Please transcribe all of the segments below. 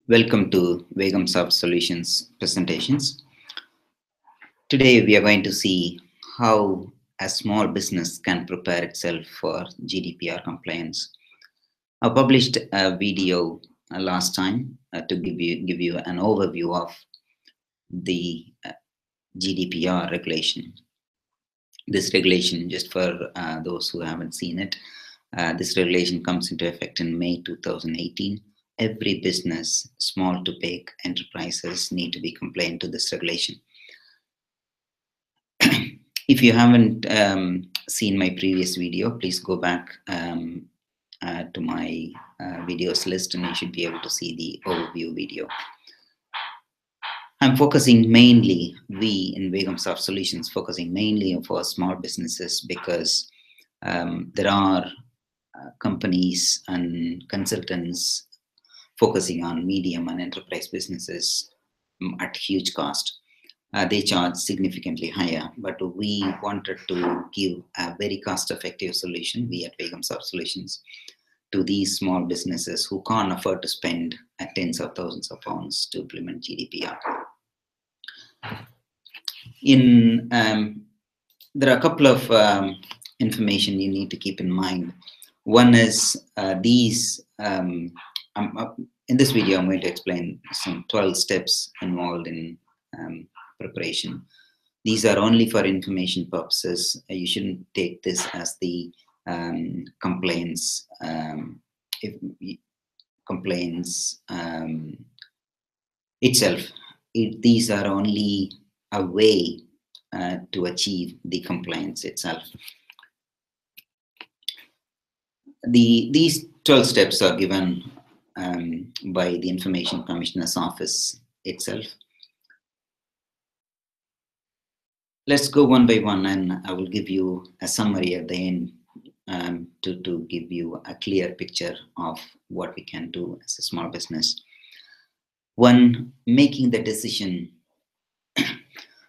Welcome to Vegamsoft Solutions presentations. Today we are going to see how a small business can prepare itself for GDPR compliance. I published a video last time to give you an overview of the GDPR regulation. This regulation, just for those who haven't seen it, this regulation comes into effect in May 2018. Every business, small to big enterprises, need to be compliant to this regulation. If you haven't seen my previous video, please go back to my videos list and you should be able to see the overview video. I'm focusing mainly, we in Vegamsoft Solutions focusing mainly for small businesses because there are companies and consultants focusing on medium and enterprise businesses at huge cost. They charge significantly higher, but we wanted to give a very cost-effective solution, we at Vegamsoft Solutions, to these small businesses who can't afford to spend tens of thousands of pounds to implement GDPR. There are a couple of information you need to keep in mind. One is in this video, I'm going to explain some 12 steps involved in preparation. These are only for information purposes. You shouldn't take this as the complaints itself. These are only a way to achieve the compliance itself. These 12 steps are given by the Information Commissioner's Office itself. Let's go one by one, and I will give you a summary at the end to give you a clear picture of what we can do as a small business. One, making the decision,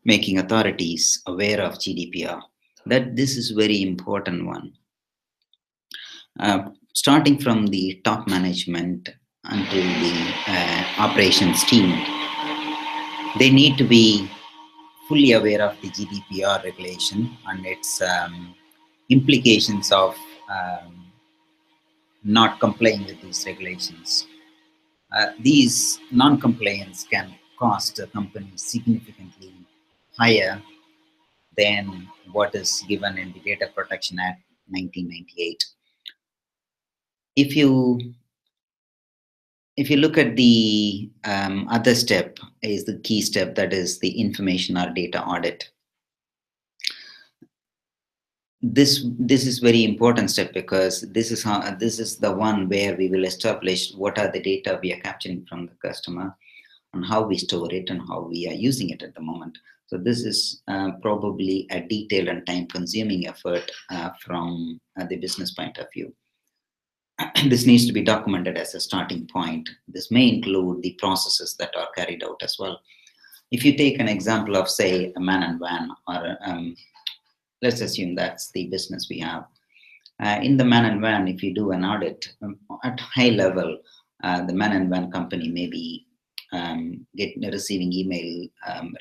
making authorities aware of GDPR. This is very important one. Starting from the top management until the operations team, they need to be fully aware of the GDPR regulation and its implications of not complying with these regulations. These non-compliance can cost a company significantly higher than what is given in the Data Protection Act 1998. If you look at the other step, is the key step, that is the information or data audit. This is very important step because this is the one where we will establish what are the data we are capturing from the customer and how we store it and how we are using it at the moment. So this is probably a detailed and time-consuming effort from the business point of view. This needs to be documented as a starting point. This may include the processes that are carried out as well. If you take an example of, say, a man and van, or let's assume that's the business we have. In the man and van, if you do an audit at high level, the man and van company may be receiving email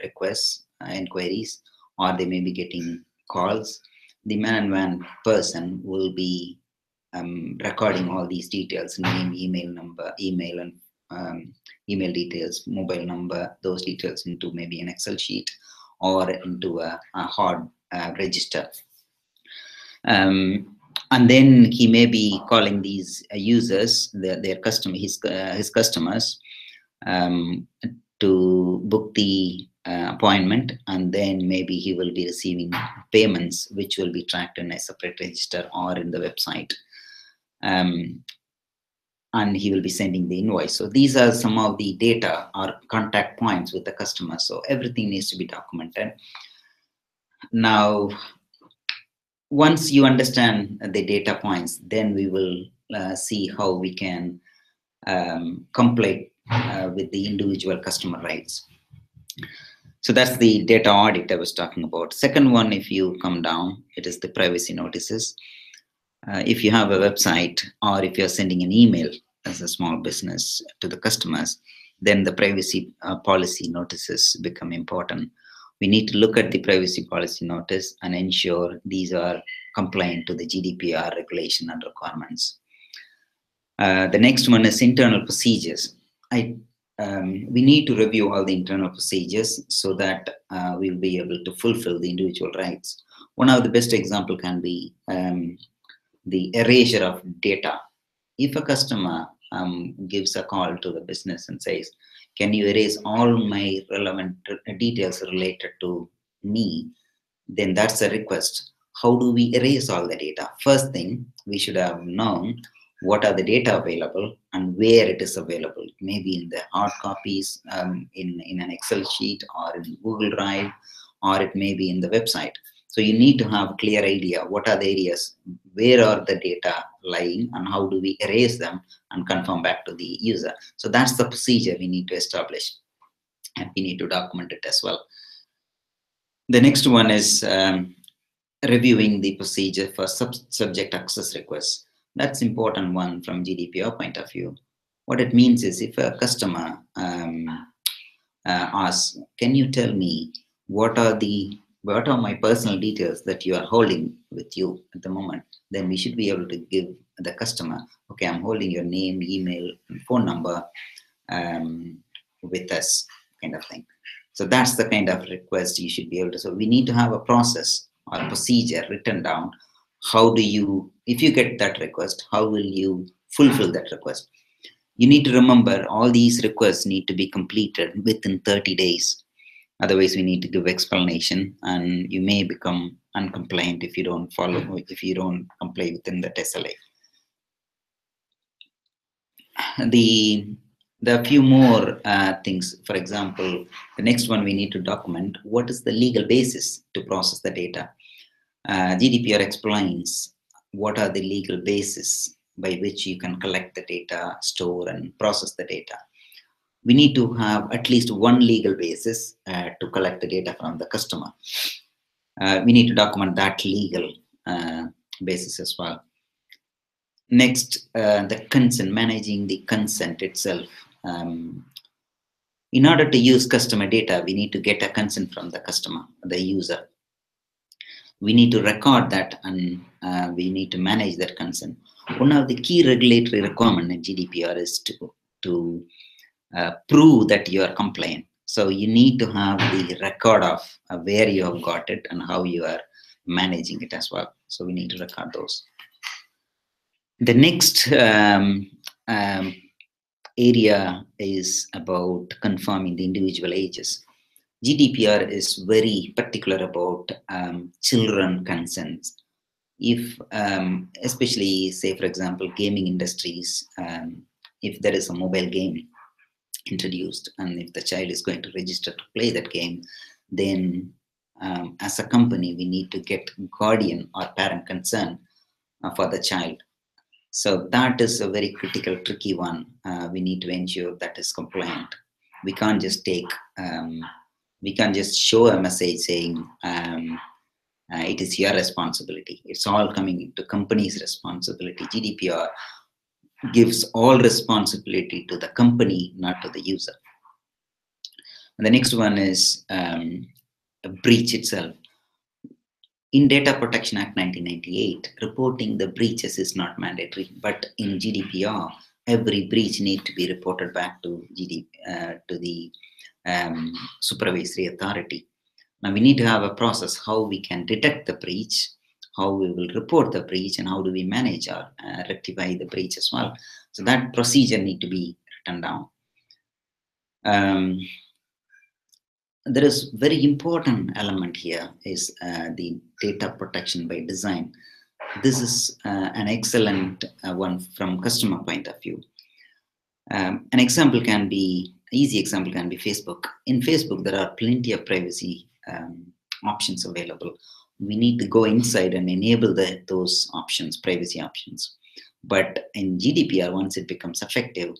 requests, inquiries, or they may be getting calls. The man and van person will be recording all these details, name, email number, email and email details, mobile number, those details into maybe an Excel sheet or into a hard register. And then he may be calling these users, their customer, his customers, to book the appointment, and then maybe he will be receiving payments which will be tracked in a separate register or in the website. And he will be sending the invoice. So these are some of the data or contact points with the customer. So everything needs to be documented. Now, once you understand the data points, then we will see how we can comply with the individual customer rights. So that's the data audit I was talking about. Second one, if you come down, it is the privacy notices. If you have a website or if you're sending an email, as a small business to the customers, then the privacy policy notices become important. We need to look at the privacy policy notice and ensure these are compliant to the GDPR regulation and requirements. The next one is internal procedures. We need to review all the internal procedures so that we'll be able to fulfill the individual rights. One of the best example can be the erasure of data. If a customer gives a call to the business and says, can you erase all my relevant details related to me, then that's a request. How do we erase all the data? First thing, we should have known what are the data available and where it is available. Maybe in the hard copies, in an Excel sheet, or in Google Drive, or it may be in the website. So you need to have a clear idea what are the areas, where are the data lying, and how do we erase them and confirm back to the user. So that's the procedure we need to establish, and we need to document it as well. The next one is reviewing the procedure for subject access requests. That's important one from GDPR point of view. What it means is if a customer asks, can you tell me what are my personal details that you are holding with you at the moment, then we should be able to give the customer, okay, I'm holding your name, email, and phone number with us, kind of thing. So that's the kind of request you should be able to. So we need to have a process or a procedure written down. How do you, if you get that request, how will you fulfill that request? You need to remember all these requests need to be completed within 30 days. Otherwise, we need to give explanation, and you may become uncompliant if you don't follow, if you don't comply within that SLA. The few more things, for example, the next one we need to document what is the legal basis to process the data. GDPR explains what are the legal basis by which you can collect the data, store and process the data. We need to have at least one legal basis to collect the data from the customer. We need to document that legal basis as well. Next, the consent, managing the consent itself. In order to use customer data, we need to get a consent from the customer, the user. We need to record that, and we need to manage that consent. One of the key regulatory requirements in GDPR is to prove that you are compliant. So you need to have the record of where you have got it and how you are managing it as well. So we need to record those. The next area is about confirming the individual ages. GDPR is very particular about children consents. If, especially say for example, gaming industries, if there is a mobile game introduced and if the child is going to register to play that game, then as a company, we need to get guardian or parent consent for the child. So that is a very critical, tricky one. We need to ensure that is compliant. We can't just take, we can't just show a message saying it is your responsibility. It's all coming into company's responsibility. GDPR gives all responsibility to the company, not to the user. And the next one is a breach itself. In Data Protection Act 1998, reporting the breaches is not mandatory, but in GDPR, every breach needs to be reported back to the supervisory authority. Now we need to have a process how we can detect the breach, how we will report the breach, and how do we manage or rectify the breach as well. So that procedure need to be written down. There is very important element here is the data protection by design. This is an excellent one from customer point of view. An example can be, easy example can be Facebook. In Facebook, there are plenty of privacy options available. We need to go inside and enable those options, privacy options. But in GDPR, once it becomes effective,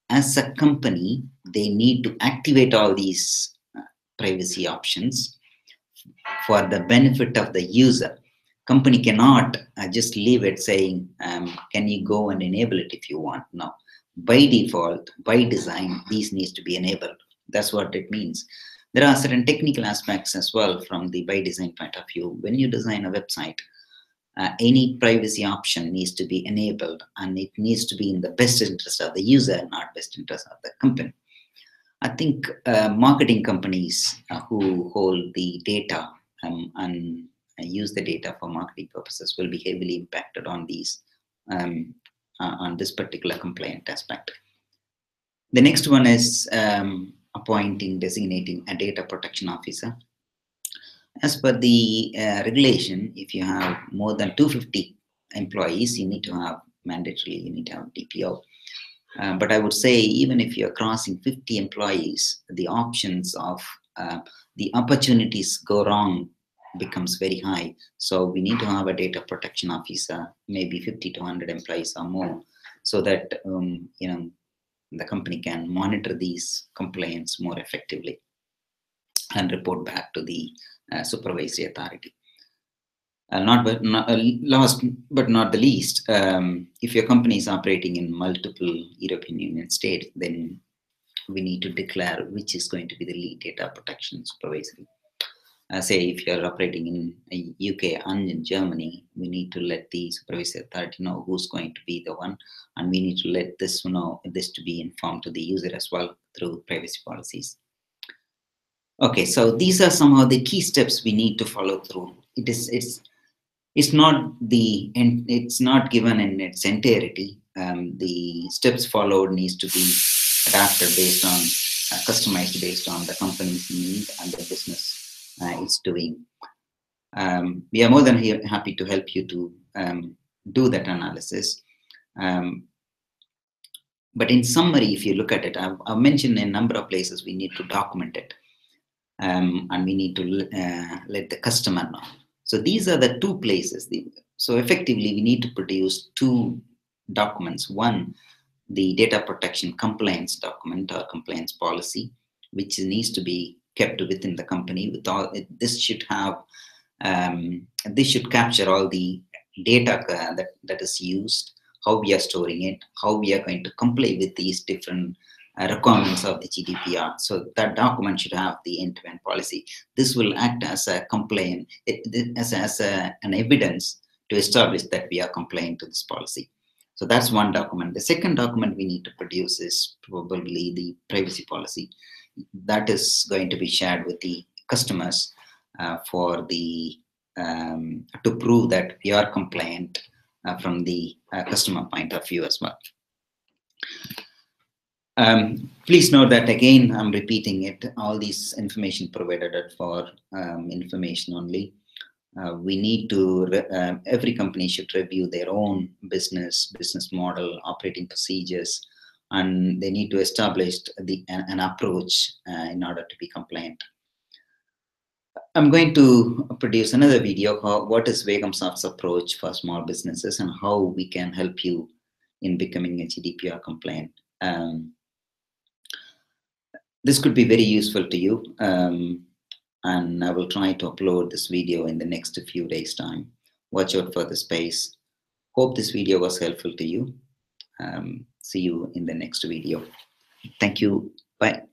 as a company, they need to activate all these privacy options for the benefit of the user. Company cannot just leave it saying, can you go and enable it if you want? No. By default, by design, these needs to be enabled. That's what it means. There are certain technical aspects as well from the by design point of view. When you design a website, any privacy option needs to be enabled, and it needs to be in the best interest of the user, not best interest of the company. I think marketing companies who hold the data and use the data for marketing purposes will be heavily impacted on these on this particular compliant aspect. The next one is designating a data protection officer. As per the regulation, if you have more than 250 employees, you need to have DPO. But I would say even if you're crossing 50 employees, the options of the opportunities go wrong becomes very high. So we need to have a data protection officer, maybe 50 to 100 employees or more, so that the company can monitor these complaints more effectively and report back to the supervisory authority. Last but not the least, if your company is operating in multiple European Union states, then we need to declare which is going to be the lead data protection supervisory. Say if you're operating in UK and in Germany, we need to let the supervisory authority know who's going to be the one, and we need to let this to be informed to the user as well through privacy policies. Okay, so these are some of the key steps we need to follow through. It's not given in its entirety. The steps followed needs to be adapted based on customized based on the company's need and the business it's doing. We are more than happy to help you to do that analysis. But in summary, if you look at it, I've mentioned in a number of places we need to document it, and we need to let the customer know. So these are the two places. So effectively, we need to produce two documents. One, the data protection compliance document or compliance policy, which needs to be kept within the company. This should capture all the data that is used, how we are storing it, how we are going to comply with these different requirements of the GDPR. So that document should have the end-to-end policy. This will act as a compliant, as an evidence to establish that we are compliant to this policy. So that's one document. The second document we need to produce is probably the privacy policy. That is going to be shared with the customers for the to prove that we are compliant from the customer point of view as well. Please note that again, I'm repeating it, all these information provided for information only. We need to, every company should review their own business model, operating procedures, and they need to establish an approach in order to be compliant. I'm going to produce another video of what is Vegamsoft's approach for small businesses and how we can help you in becoming a GDPR compliant. This could be very useful to you, and I will try to upload this video in the next few days' time. Watch out for the space. Hope this video was helpful to you. See you in the next video. Thank you. Bye.